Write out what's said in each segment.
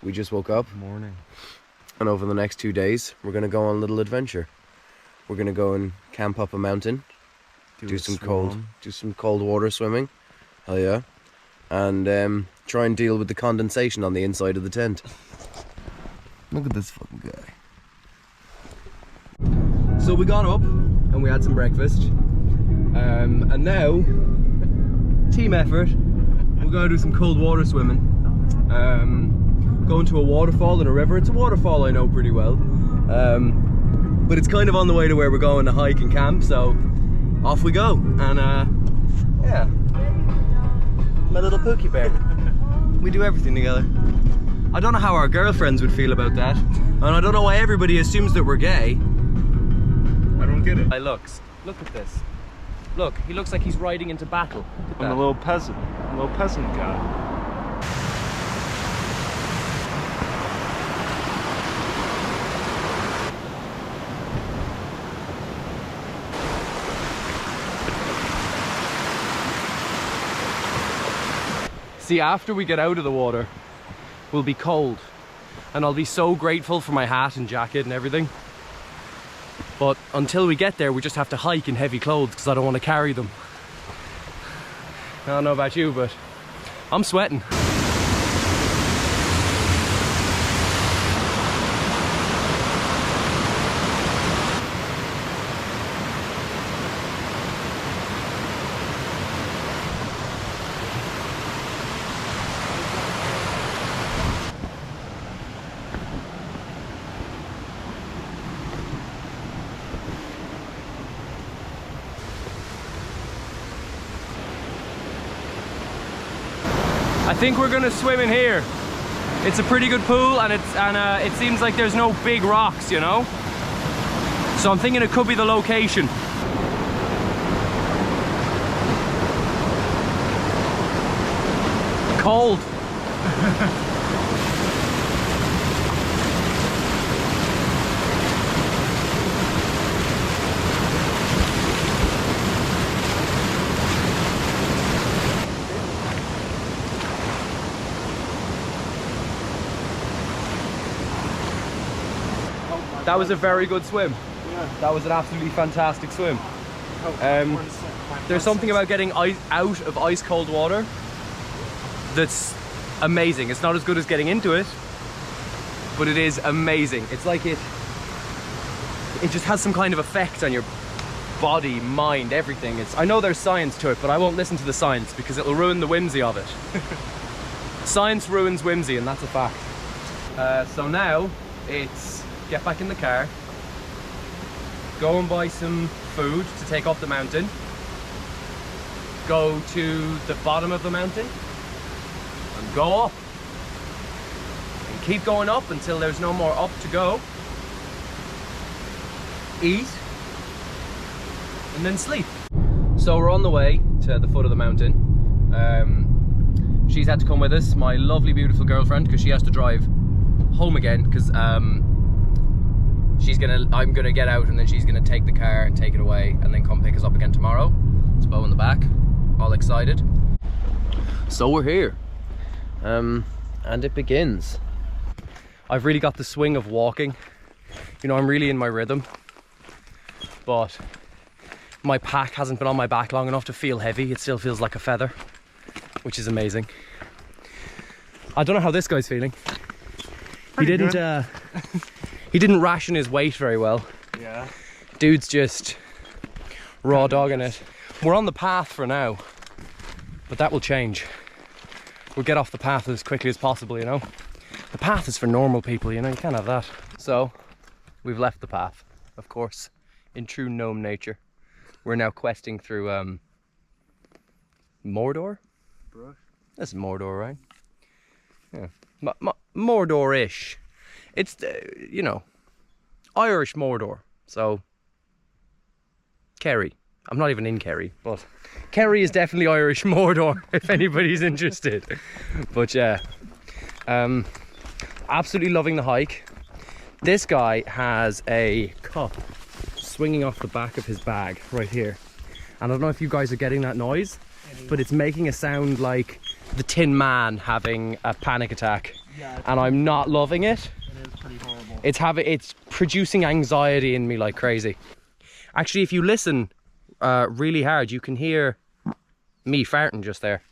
We just woke up. Morning. And over the next 2 days, we're going to go on a little adventure. We're going to go and camp up a mountain. Do some cold water swimming. Hell yeah. And try and deal with the condensation on the inside of the tent. Look at this fucking guy. So we got up and we had some breakfast. And now, team effort, we're going to do some cold water swimming. Going to a waterfall in a river. It's a waterfall I know pretty well. But it's kind of on the way to where we're going to hike and camp, so off we go. And yeah, my little Pookie Bear. We do everything together. I don't know how our girlfriends would feel about that, and I don't know why everybody assumes that we're gay. I don't get it. Look at this. Look, he looks like he's riding into battle. I'm a little peasant guy. See, after we get out of the water, we'll be cold. And I'll be so grateful for my hat and jacket and everything. But until we get there, we just have to hike in heavy clothes because I don't want to carry them. I don't know about you, but I'm sweating. I think we're gonna swim in here. It's a pretty good pool, and it seems like there's no big rocks, you know? So I'm thinking it could be the location. Cold. That was a very good swim. Yeah. That was an absolutely fantastic swim. There's something about getting out of ice cold water that's amazing. It's not as good as getting into it, but it is amazing. It's like it just has some kind of effect on your body, mind, everything. I know there's science to it, but I won't listen to the science because it'll ruin the whimsy of it. Science ruins whimsy, and that's a fact. So now it's get back in the car, go and buy some food to take up the mountain, go to the bottom of the mountain and go up and keep going up until there's no more up to go, eat, and then sleep. So we're on the way to the foot of the mountain. She's had to come with us, my lovely beautiful girlfriend, because she has to drive home again because I'm gonna get out and then she's gonna take the car and take it away and then come pick us up again tomorrow. It's Bo in the back, all excited. So we're here, and it begins. I've really got the swing of walking. You know, I'm really in my rhythm, but my pack hasn't been on my back long enough to feel heavy. It still feels like a feather, which is amazing. I don't know how this guy's feeling. He didn't ration his weight very well. Yeah. Dude's just raw dogging it. We're on the path for now, but that will change. We'll get off the path as quickly as possible, you know? The path is for normal people, you know? You can't have that. So, we've left the path, of course, in true gnome nature. We're now questing through, Mordor? Brush. This is Mordor, right? Yeah. Mordor-ish. It's, you know, Irish Mordor. So, Kerry. I'm not even in Kerry, but Kerry is definitely Irish Mordor, if anybody's interested. But yeah, absolutely loving the hike. This guy has a cup swinging off the back of his bag right here. And I don't know if you guys are getting that noise, but it's making a sound like the Tin Man having a panic attack Yeah, and I'm not loving it. it is pretty horrible. It's producing anxiety in me like crazy. Actually, if you listen really hard, you can hear me farting just there.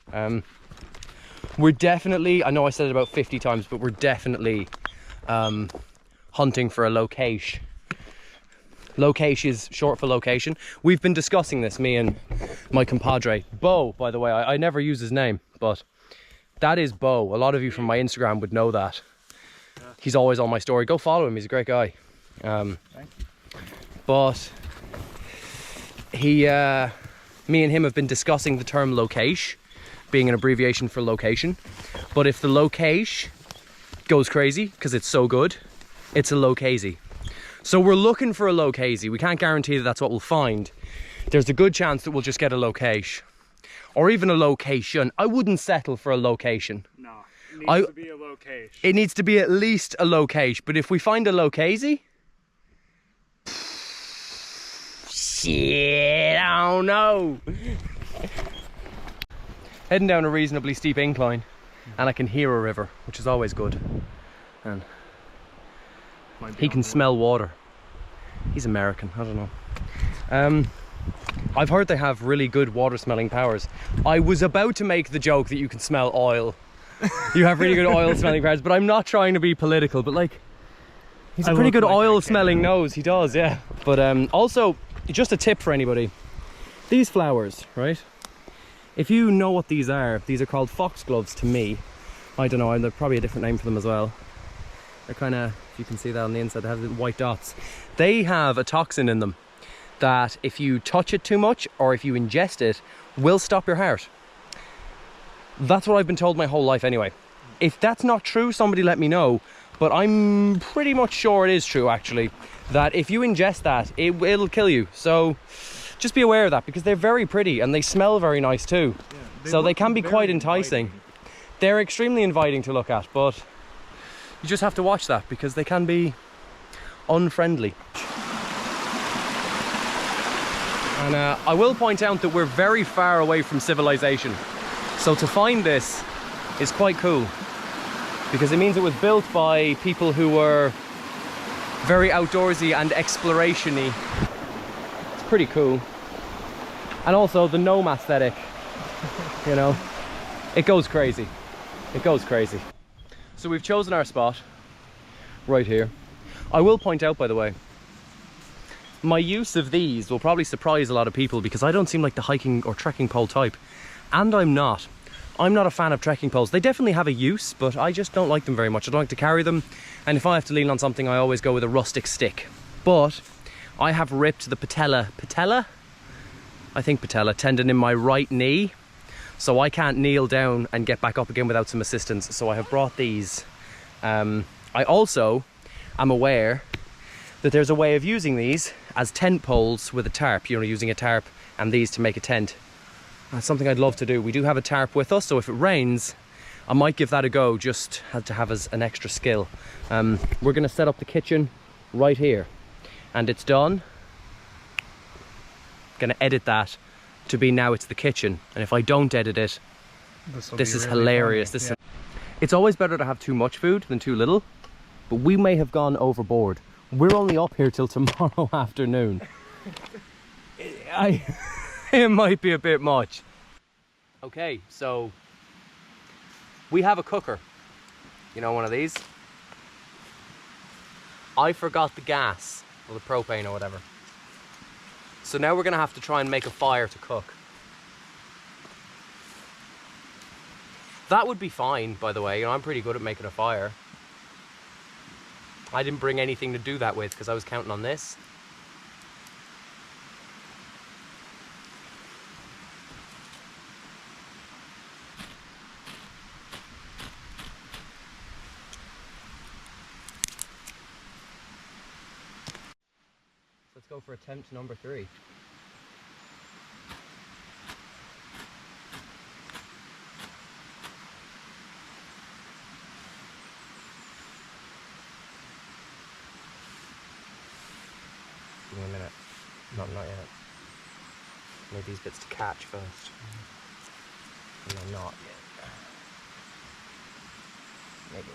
We're definitely, I know I said it about 50 times, but we're definitely hunting for a location. Location is short for location. We've been discussing this, me and my compadre. Bo, by the way, I never use his name, but that is Bo. A lot of you from my Instagram would know that. Yeah. He's always on my story. Go follow him, he's a great guy. Thank you. But he, me and him have been discussing the term location being an abbreviation for location. But if the location goes crazy, because it's so good, it's a locazy. So we're looking for a locazy. We can't guarantee that that's what we'll find. There's a good chance that we'll just get a location. Or even a location. I wouldn't settle for a location. No, it needs to be a location. It needs to be at least a location. But if we find a locazy, shit, I don't know. Heading down a reasonably steep incline, and I can hear a river, which is always good. And he can smell water. He's American, I don't know. I've heard they have really good water smelling powers. I was about to make the joke that you can smell oil. You have really good oil smelling powers, but I'm not trying to be political, but like, he's a pretty good oil smelling nose, he does, yeah. But also, just a tip for anybody. These flowers, right? If you know what these are called foxgloves to me. I don't know, there's probably a different name for them as well. They're kind of, if you can see that on the inside, they have the white dots. They have a toxin in them that if you touch it too much or if you ingest it, will stop your heart. That's what I've been told my whole life anyway. If that's not true, somebody let me know. But I'm pretty much sure it is true, actually, that if you ingest that, it'll kill you. So just be aware of that, because they're very pretty and they smell very nice too. Yeah, so they can be quite enticing. They're extremely inviting to look at, but you just have to watch that because they can be unfriendly. And I will point out that we're very far away from civilization. So to find this is quite cool, because it means it was built by people who were very outdoorsy and exploration-y. It's pretty cool. And also the gnome aesthetic, you know, it goes crazy. It goes crazy. So we've chosen our spot right here. I will point out, by the way, my use of these will probably surprise a lot of people because I don't seem like the hiking or trekking pole type. And I'm not. I'm not a fan of trekking poles. They definitely have a use, but I just don't like them very much. I don't like to carry them. And if I have to lean on something, I always go with a rustic stick. But I have ripped the patella tendon in my right knee. So I can't kneel down and get back up again without some assistance. So I have brought these. I also am aware that there's a way of using these as tent poles with a tarp, you know, using a tarp and these to make a tent. That's something I'd love to do. We do have a tarp with us, so if it rains, I might give that a go, just to have as an extra skill. We're gonna set up the kitchen right here, and it's done. Gonna edit that to be now it's the kitchen, and if I don't edit it, this is really hilarious. Yeah. It's always better to have too much food than too little, but we may have gone overboard. We're only up here till tomorrow afternoon. It might be a bit much. Okay, so we have a cooker. You know, one of these. I forgot the gas, or the propane or whatever. So now we're gonna have to try and make a fire to cook. That would be fine, by the way. You know, I'm pretty good at making a fire. I didn't bring anything to do that with because I was counting on this. Let's go for attempt number 3. Give me a minute. Not yet. Need these bits to catch first. And they're not yet. Maybe.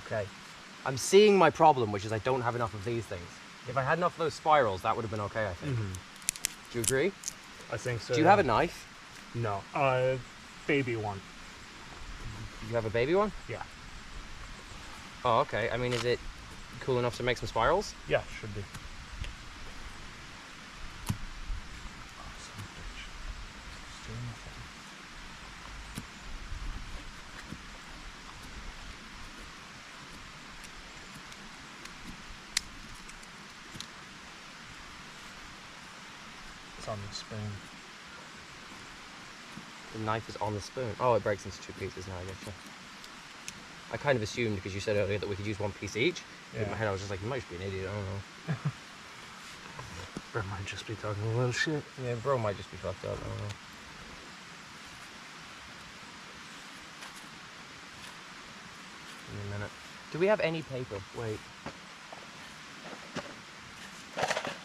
Okay. I'm seeing my problem, which is I don't have enough of these things. If I had enough of those spirals, that would have been okay, I think. Do you agree? I think so. Do you have a knife? No. Baby one. You have a baby one? Yeah. Oh, okay. I mean, is it cool enough to make some spirals? Yeah, should be. It's on the spoon. The knife is on the spoon. Oh, it breaks into 2 pieces now, I guess. Yeah. I kind of assumed, because you said earlier that we could use 1 piece each. Yeah. In my head, I was just like, you might just be an idiot, I don't know. Bro might just be talking a little shit. Yeah, bro might just be fucked up, I don't know. Give me a minute. Do we have any paper? Wait.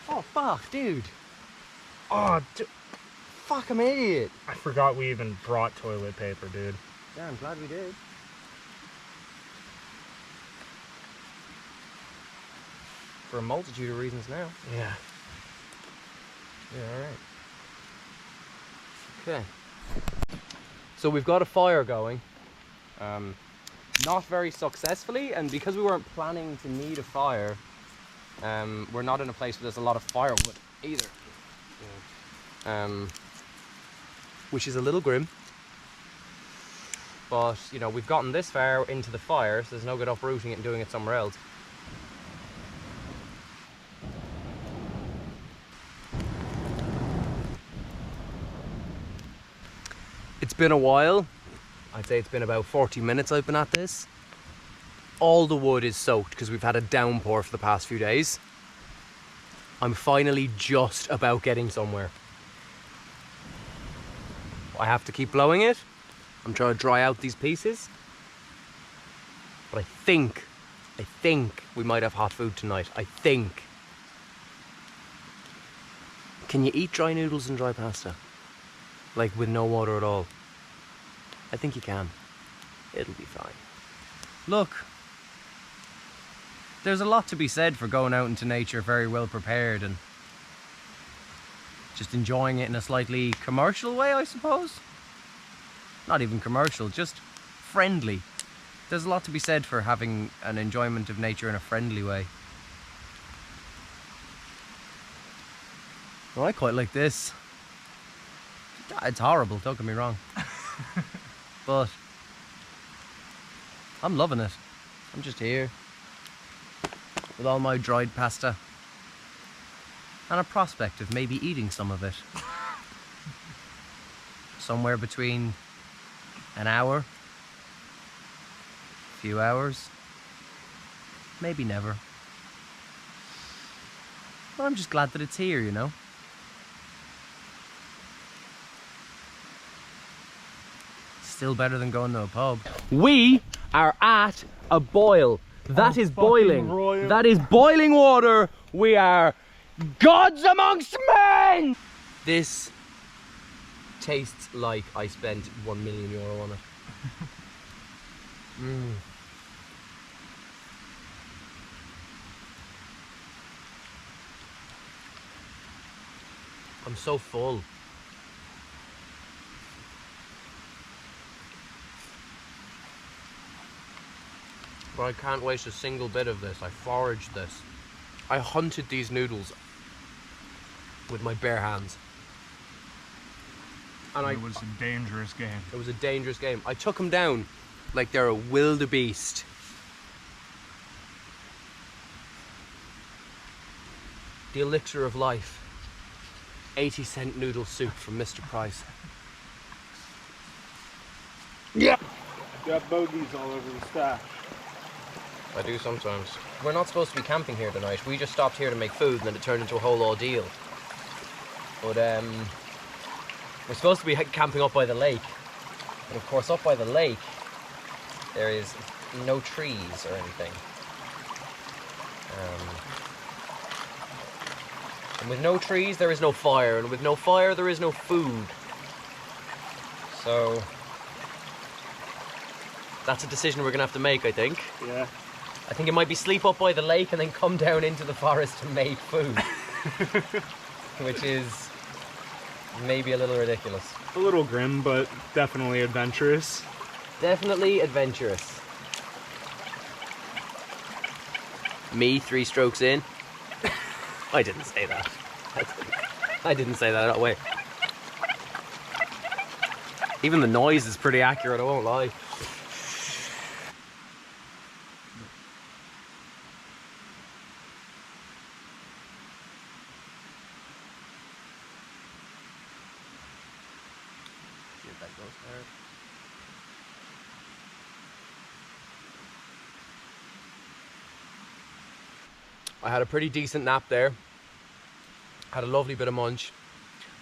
Oh, fuck, dude. Oh, Fuck, I'm an idiot. I forgot we even brought toilet paper, dude. Yeah, I'm glad we did. For a multitude of reasons now. Yeah. Yeah, alright. Okay. So we've got a fire going. Not very successfully, and because we weren't planning to need a fire, we're not in a place where there's a lot of firewood either. Which is a little grim. But, you know, we've gotten this far into the fire, so there's no good uprooting it and doing it somewhere else. It's been a while. I'd say it's been about 40 minutes I've been at this. All the wood is soaked because we've had a downpour for the past few days. I'm finally just about getting somewhere. I have to keep blowing it. I'm trying to dry out these pieces. But I think we might have hot food tonight. I think. Can you eat dry noodles and dry pasta? Like with no water at all? I think you can. It'll be fine. Look. There's a lot to be said for going out into nature very well prepared and just enjoying it in a slightly commercial way, I suppose. Not even commercial, just friendly. There's a lot to be said for having an enjoyment of nature in a friendly way. Well, I quite like this. It's horrible, don't get me wrong. But I'm loving it. I'm just here with all my dried pasta and a prospect of maybe eating some of it. Somewhere between an hour, a few hours, maybe never. But I'm just glad that it's here, you know. Still better than going to a pub. We are at a boil. That is boiling. Royal. That is boiling water. We are gods amongst men. This tastes like I spent €1 million on it. I'm so full. But I can't waste a single bit of this. I foraged this. I hunted these noodles with my bare hands. And It was a dangerous game. It was a dangerous game. I took them down like they're a wildebeest. The elixir of life. 80-cent noodle soup from Mr. Price. Yeah. Got bogeys all over the stash. I do sometimes. We're not supposed to be camping here tonight. We just stopped here to make food and then it turned into a whole ordeal. But we're supposed to be camping up by the lake. And of course up by the lake there is no trees or anything. And with no trees there is no fire, and with no fire there is no food. So that's a decision we're gonna have to make, I think. Yeah. I think it might be sleep up by the lake and then come down into the forest to make food. Which is maybe a little ridiculous. A little grim, but definitely adventurous. Definitely adventurous. Me 3 strokes in. I didn't say that. I didn't say that way. Even the noise is pretty accurate, I won't lie. See if that goes there. I had a pretty decent nap there. Had a lovely bit of munch.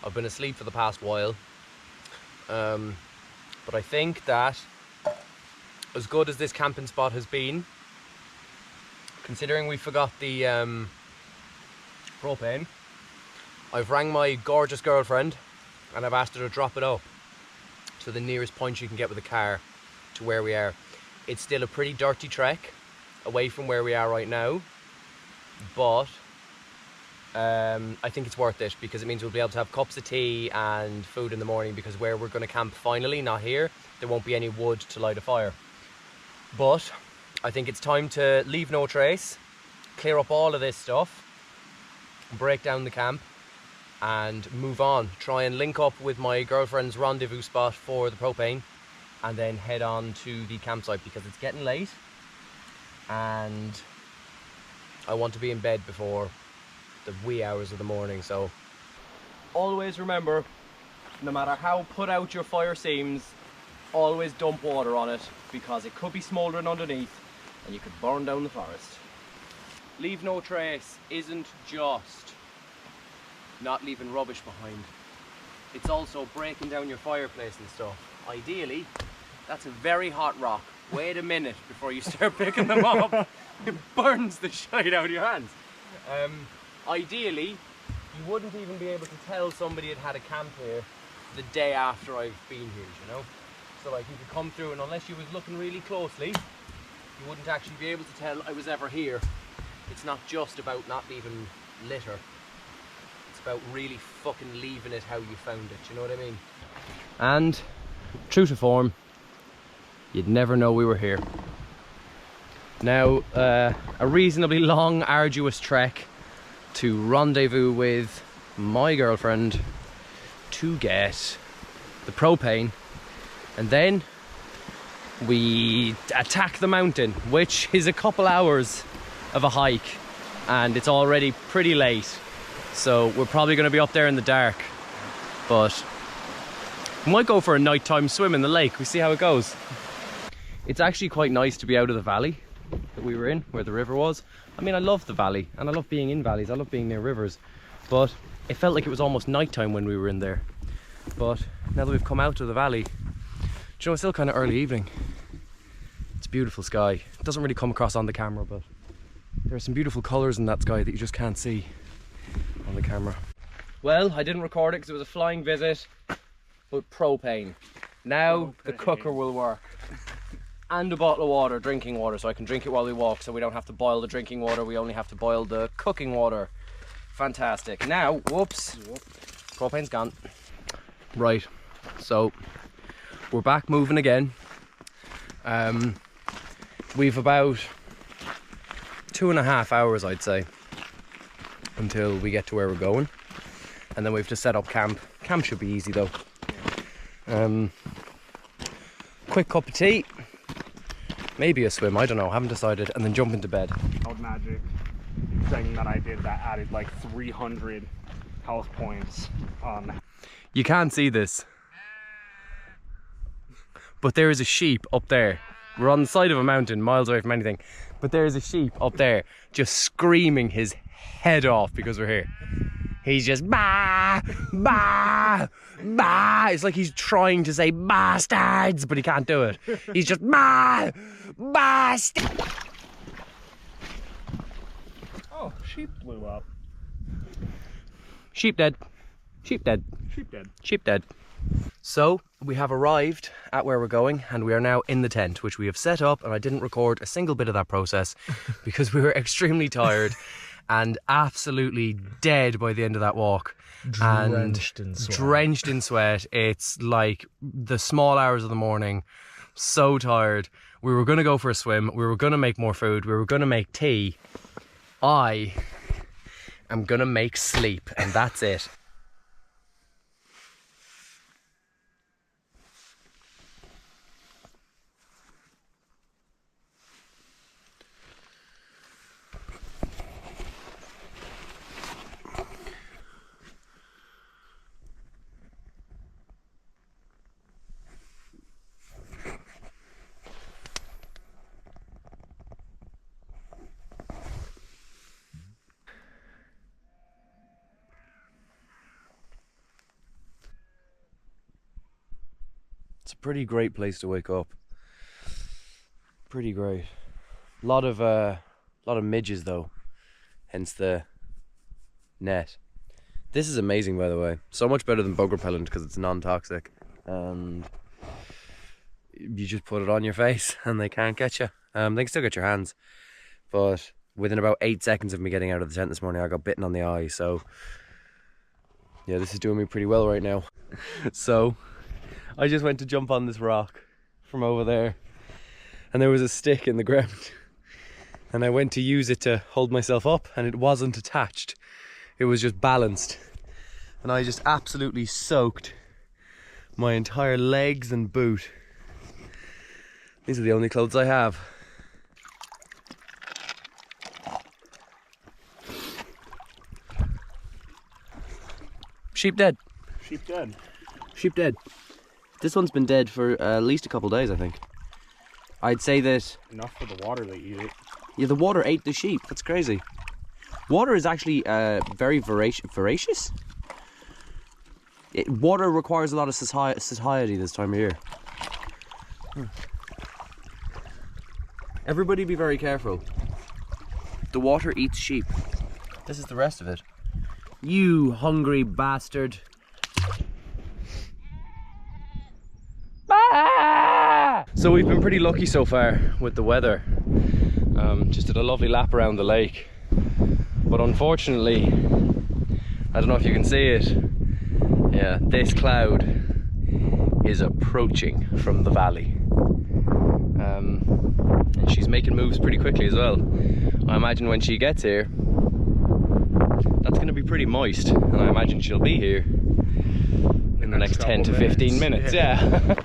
I've been asleep for the past while. But I think that as good as this camping spot has been, considering we forgot the propane, I've rang my gorgeous girlfriend and I've asked her to drop it up to the nearest point you can get with a car to where we are. It's still a pretty dirty trek away from where we are right now, but I think it's worth it because it means we'll be able to have cups of tea and food in the morning, because where we're going to camp finally, not here, there won't be any wood to light a fire. But I think it's time to leave no trace, clear up all of this stuff, break down the camp and move on. Try and link up with my girlfriend's rendezvous spot for the propane and then head on to the campsite because it's getting late and I want to be in bed before the wee hours of the morning. So always remember, no matter how put out your fire seems, always dump water on it because it could be smouldering underneath and you could burn down the forest. Leave no trace isn't just not leaving rubbish behind. It's also breaking down your fireplace and stuff. Ideally, that's a very hot rock. Wait a minute before you start picking them up. It burns the shite out of your hands. Ideally, you wouldn't even be able to tell somebody had had a camp here the day after I've been here, you know? So like you could come through and unless you was looking really closely, you wouldn't actually be able to tell I was ever here. It's not just about not leaving litter. It's about really fucking leaving it how you found it, you know what I mean? And, true to form, you'd never know we were here. Now, a reasonably long, arduous trek to rendezvous with my girlfriend to get the propane, and then we attack the mountain, which is a couple hours of a hike and it's already pretty late, so we're probably going to be up there in the dark, but we might go for a nighttime swim in the lake. We see how it goes. It's actually quite nice to be out of the valley that we were in, where the river was. I mean, I love the valley and I love being in valleys, I love being near rivers, but it felt like it was almost nighttime when we were in there. But now that we've come out of the valley, do you know, it's still kind of early evening. It's a beautiful sky. It doesn't really come across on the camera, but there are some beautiful colours in that sky that you just can't see on the camera. Well, I didn't record it because it was a flying visit, but propane. Now the cooker will work. And a bottle of water, drinking water, so I can drink it while we walk, so we don't have to boil the drinking water, we only have to boil the cooking water. Fantastic. Now, whoops, propane's gone. Right, so we're back moving again. We've about 2.5 hours, I'd say, until we get to where we're going, and then we have to set up camp. Camp should be easy though. Quick cup of tea, maybe a swim, I don't know, haven't decided, and then jump into bed. Old magic thing that I did that added like 300 health points on. You can't see this, but there is a sheep up there. We're on the side of a mountain, miles away from anything, but there is a sheep up there just screaming his head off because we're here. He's just bah, bah, bah. It's like he's trying to say bastards, but he can't do it. He's just bah, bastard. Oh, sheep blew up. Sheep dead. Sheep dead. Sheep dead. Sheep dead. So we have arrived at where we're going, and we are now in the tent, which we have set up, and I didn't record a single bit of that process because we were extremely tired and absolutely dead by the end of that walk. Drenched in sweat. Drenched in sweat. It's like the small hours of the morning. So tired. We were going to go for a swim. We were going to make more food. We were going to make tea. I am going to make sleep, and that's it. It's a pretty great place to wake up. Pretty great. A lot of midges though, hence the net. This is amazing, by the way. So much better than bug repellent because it's non-toxic, and you just put it on your face and they can't get you. They can still get your hands, but within about 8 seconds of me getting out of the tent this morning, I got bitten on the eye. So yeah, this is doing me pretty well right now. So I just went to jump on this rock from over there, and there was a stick in the ground, and I went to use it to hold myself up, and it wasn't attached. It was just balanced, and I just absolutely soaked my entire legs and boot. These are the only clothes I have. Sheep dead. Sheep dead. Sheep dead. This one's been dead for at least a couple of days, I think. I'd say that... Enough for the water to eat it. Yeah, the water ate the sheep. That's crazy. Water is actually very voracious. Water requires a lot of satiety this time of year. Everybody be very careful. The water eats sheep. This is the rest of it. You hungry bastard. So we've been pretty lucky so far with the weather. Just did a lovely lap around the lake, but unfortunately, I don't know if you can see it. Yeah, this cloud is approaching from the valley, and she's making moves pretty quickly as well. I imagine when she gets here, that's going to be pretty moist, and I imagine she'll be here in the next 10 to 15 minutes. Yeah.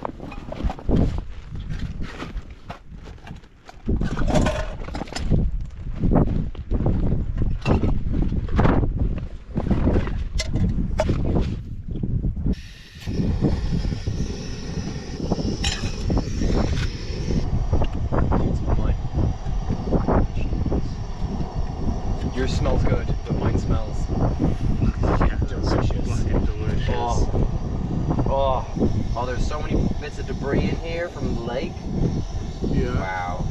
Yours smells good, but mine smells delicious. Delicious. Oh, there's so many bits of debris in here from the lake. Yeah. Wow.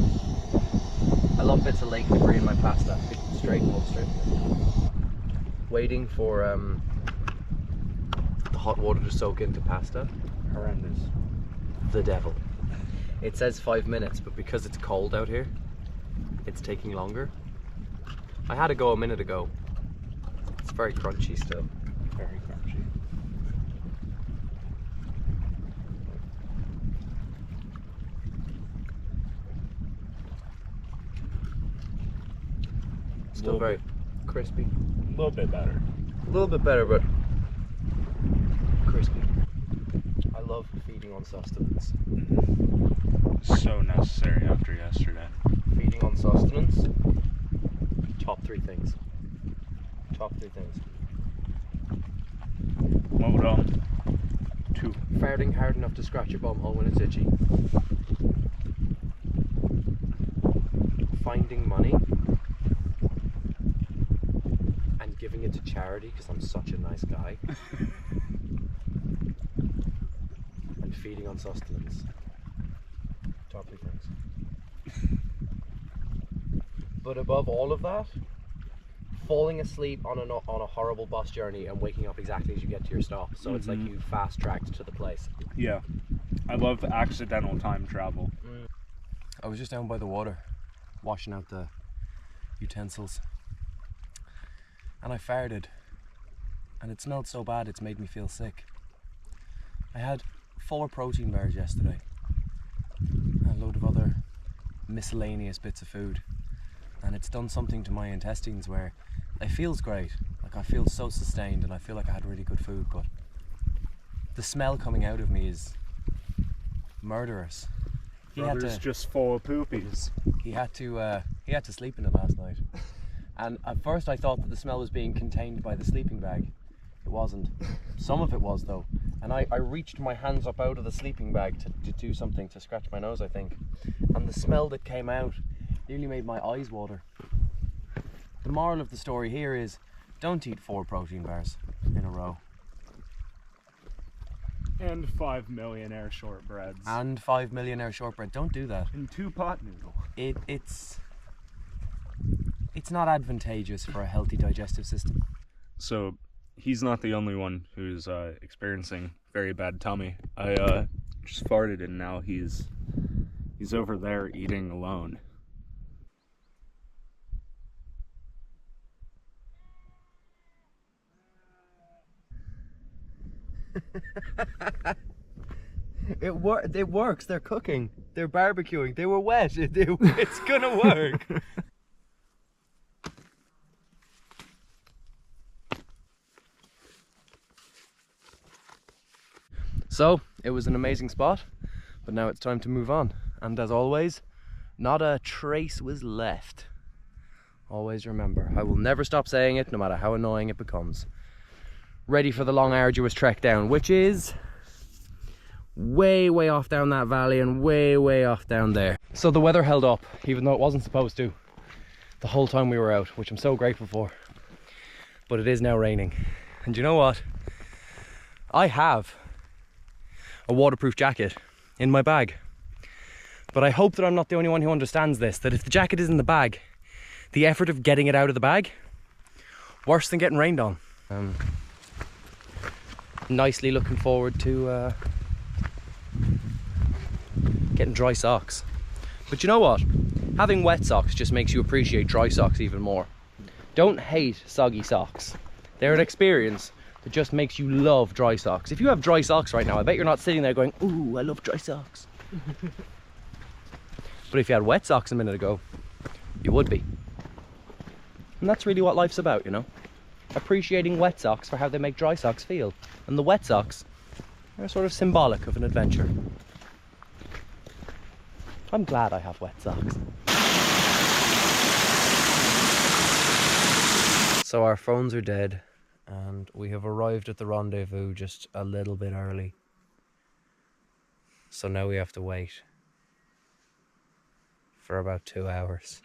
I love bits of lake debris in my pasta. Straight. Waiting for the hot water to soak into pasta. Horrendous. The devil. It says 5 minutes, but because it's cold out here, it's taking longer. I had to go a minute ago. It's very crunchy still. Very crunchy. Still very crispy. A little bit better. A little bit better, but crispy. I love feeding on sustenance. So necessary after yesterday. Feeding on sustenance. Top three things. What would two? Farting hard enough to scratch your bum hole when it's itchy. Finding money and giving it to charity because I'm such a nice guy. And feeding on sustenance. Top three things. But above all of that, falling asleep on a horrible bus journey and waking up exactly as you get to your stop. So it's like you fast tracked to the place. Yeah, I love accidental time travel. I was just down by the water, washing out the utensils, and I farted, and it smelled so bad it's made me feel sick. I had 4 protein bars yesterday, and a load of other miscellaneous bits of food, and it's done something to my intestines where it feels great. Like I feel so sustained and I feel like I had really good food, but the smell coming out of me is murderous. Brother's just full of poopies. He had to sleep in it last night, and at first I thought that the smell was being contained by the sleeping bag. It wasn't. Some of it was though, and I reached my hands up out of the sleeping bag to do something, to scratch my nose I think, and the smell that came out nearly made my eyes water. The moral of the story here is, don't eat 4 protein bars in a row. And 5 millionaire shortbreads. And 5 millionaire shortbread. Don't do that. And 2 pot noodle. It's not advantageous for a healthy digestive system. So he's not the only one who's experiencing very bad tummy. I just farted and now he's over there eating alone. It works. They're cooking. They're barbecuing. They were wet. It's gonna work. So it was an amazing spot, but now it's time to move on. And as always, not a trace was left. Always remember, I will never stop saying it, no matter how annoying it becomes. Ready for the long, arduous trek down, which is way off down that valley and way off down there. So the weather held up, even though it wasn't supposed to, the whole time we were out, which I'm so grateful for. But it is now raining. And you know what? I have a waterproof jacket in my bag. But I hope that I'm not the only one who understands this, that if the jacket is in the bag, the effort of getting it out of the bag, worse than getting rained on. Nicely looking forward to getting dry socks. But you know what? Having wet socks just makes you appreciate dry socks even more. Don't hate soggy socks. They're an experience that just makes you love dry socks. If you have dry socks right now, I bet you're not sitting there going, ooh, I love dry socks. But if you had wet socks a minute ago, you would be. And that's really what life's about, you know? Appreciating wet socks for how they make dry socks feel. And the wet socks are sort of symbolic of an adventure. I'm glad I have wet socks. So our phones are dead and we have arrived at the rendezvous just a little bit early. So now we have to wait for about 2 hours.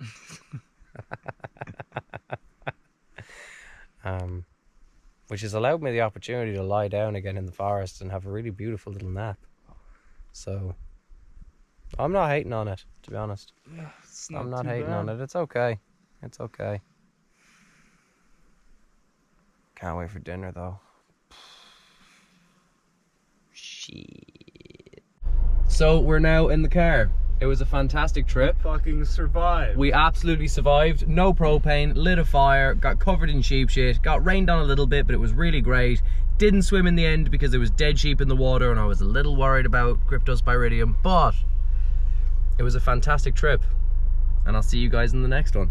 Which has allowed me the opportunity to lie down again in the forest and have a really beautiful little nap. So I'm not hating on it, to be honest. Yeah, I'm not hating on it. It's okay. It's okay. Can't wait for dinner though. Shit. So we're now in the car. It was a fantastic trip. We fucking survived. We absolutely survived. No propane, lit a fire, got covered in sheep shit, got rained on a little bit, but it was really great. Didn't swim in the end because there was dead sheep in the water and I was a little worried about cryptosporidium, but it was a fantastic trip. And I'll see you guys in the next one.